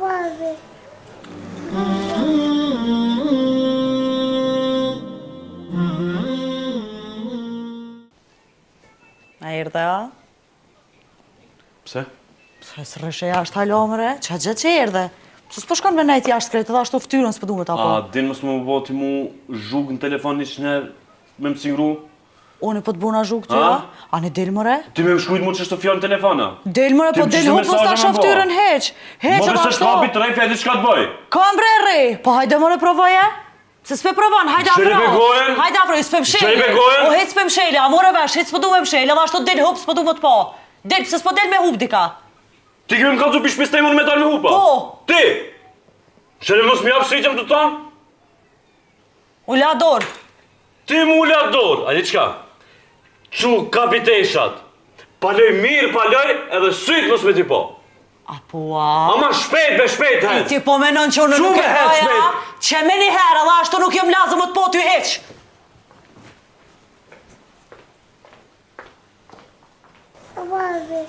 Vazi. A erdhe, a? Pse? Pse së rreshe jashtë halomëre? Qa gjë që erdhe? Pse s'po shkon me nejt jashtë kretë edhe ashtu ftyrën s'po duhet apo? A din mos më boti mu zhug në telefon një shnerë me më singru? Unë po të buna zhug ty, a? A ne del mëre? Ti me më shkrujt mu që shtë fjallë në telefona? Del mëre, po del hop mos ta shoh ftyrën heq. Heq edhe edhe ashtu. Mo besë shkapi të rej fjallë që ka të bëj? Kam bre rri, po hajde mëre provoje? Se s'pe provon, hajde afro. Shëri me gojen? Hajde afro, s'pe msheli. Shëri me gojen? O hec s'pe msheli, a more vesh, hec s'po du me msheli, edhe ashtu del hop s'po du më të po. Del, pse s'po del me hup dika. Ti kemi më kalzu për shpis të imun me dalë me hupa? Po. Ti! Shëri mos më japë sriqem të tanë? U la dorë. Ti mu la dorë, a di qka? Qu kapiteshat. Paloj mirë, paloj edhe sytë mos me ti po. Apo a? Ama shpejt be shpejt hec. Ti po menon që unë nuk e Shumë hec paja, që me një herë, edhe ashtu nuk jom lazë më të po ty heq. Vazi.